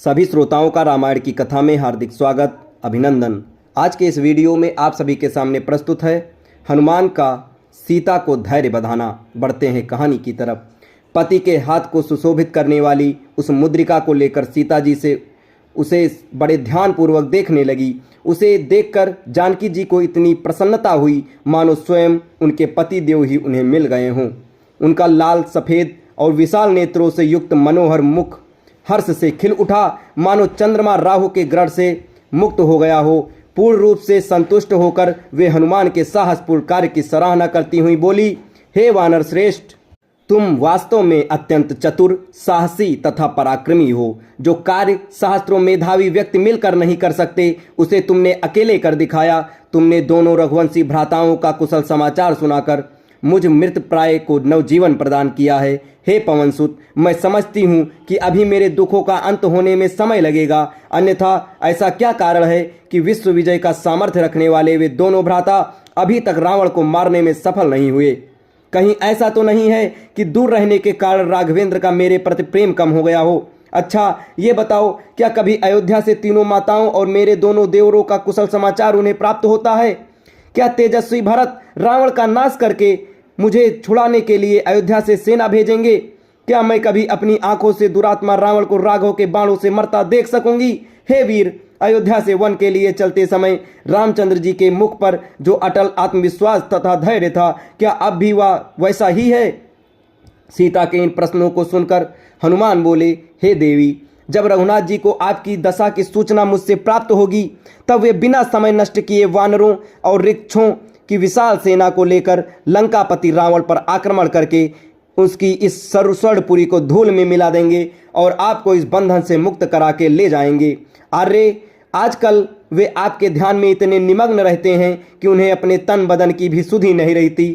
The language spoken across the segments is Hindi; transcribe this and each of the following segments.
सभी श्रोताओं का रामायण की कथा में हार्दिक स्वागत, अभिनंदन। आज के इस वीडियो में आप सभी के सामने प्रस्तुत है हनुमान का सीता को धैर्य बधाना। बढ़ते हैं कहानी की तरफ। पति के हाथ को सुशोभित करने वाली उस मुद्रिका को लेकर सीता जी से उसे बड़े ध्यानपूर्वक देखने लगी। उसे देखकर जानकी जी को इतनी प्रसन्नता हुई मानो स्वयं उनके पति देव ही उन्हें मिल गए हों। उनका लाल सफ़ेद और विशाल नेत्रों से युक्त मनोहर मुख हर्ष से खिल उठा, मानो चंद्रमा राहु के ग्रह से मुक्त हो गया हो। पूर्ण रूप से संतुष्ट होकर वे हनुमान के साहसपूर्ण कार्य की सराहना करती हुई बोली, हे वानर श्रेष्ठ, तुम वास्तव में अत्यंत चतुर, साहसी तथा पराक्रमी हो। जो कार्य सहस्त्रों मेधावी व्यक्ति मिलकर नहीं कर सकते, उसे तुमने अकेले कर दिखाया। तुमने दोनों रघुवंशी भ्राताओं का कुशल समाचार सुनाकर मुझ मृत प्राय को नवजीवन प्रदान किया है। हे पवनसुत, मैं समझती हूँ कि अभी मेरे दुखों का अंत होने में समय लगेगा, अन्यथा ऐसा क्या कारण है कि विश्व विजय का सामर्थ्य रखने वाले वे दोनों भ्राता अभी तक रावण को मारने में सफल नहीं हुए? कहीं ऐसा तो नहीं है कि दूर रहने के कारण राघवेंद्र का मेरे प्रति प्रेम कम हो गया हो? अच्छा ये बताओ, क्या कभी अयोध्या से तीनों माताओं और मेरे दोनों देवरों का कुशल समाचार उन्हें प्राप्त होता है? क्या तेजस्वी भरत रावण का नाश करके मुझे छुड़ाने के लिए अयोध्या से सेना भेजेंगे? क्या मैं कभी अपनी आंखों से दुरात्मा रावण को राघव के बाणों से मरता देख सकूंगी? हे वीर, अयोध्या से वन के लिए चलते समय रामचंद्र जी के मुख पर जो अटल आत्मविश्वास तथा धैर्य था, क्या अब भी वह वैसा ही है? सीता के इन प्रश्नों को सुनकर हनुमान बोले, हे देवी, जब रघुनाथ जी को आपकी दशा की सूचना मुझसे प्राप्त होगी, तब वे बिना समय नष्ट किए वानरों और वृक्षों की विशाल सेना को लेकर लंकापति रावण पर आक्रमण करके उसकी इस स्वर्णपुरी को धूल में मिला देंगे और आपको इस बंधन से मुक्त करा के ले जाएंगे। अरे आजकल वे आपके ध्यान में इतने निमग्न रहते हैं कि उन्हें अपने तन बदन की भी सुधि नहीं रहती,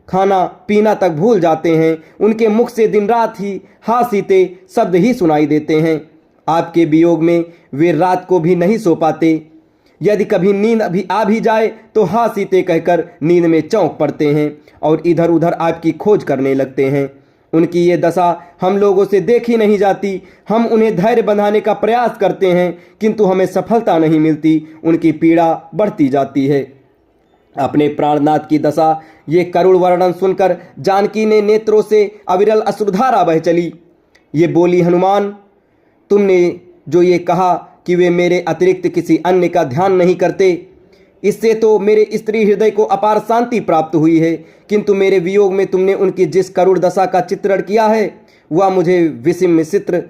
खाना पीना तक भूल जाते हैं। उनके मुख से दिन रात ही हा सीते शब्द ही सुनाई देते हैं। आपके वियोग में वे रात को भी नहीं सो पाते। यदि कभी नींद भी आ भी जाए तो हा सीते कहकर नींद में चौंक पड़ते हैं और इधर उधर आपकी खोज करने लगते हैं। उनकी ये दशा हम लोगों से देखी नहीं जाती। हम उन्हें धैर्य बंधाने का प्रयास करते हैं, किंतु हमें सफलता नहीं मिलती। उनकी पीड़ा बढ़ती जाती है। अपने प्राणनाथ की दशा ये करुण वर्णन सुनकर जानकी ने नेत्रों से अविरल अश्रुधारा बह चली। ये बोली, हनुमान, तुमने जो ये कहा कि वे मेरे अतिरिक्त किसी अन्य का ध्यान नहीं करते, इससे तो मेरे स्त्री हृदय को अपार शांति प्राप्त हुई है, किंतु मेरे वियोग में तुमने उनकी जिस करुण दशा का चित्रण किया है, वह मुझे विषम चित्र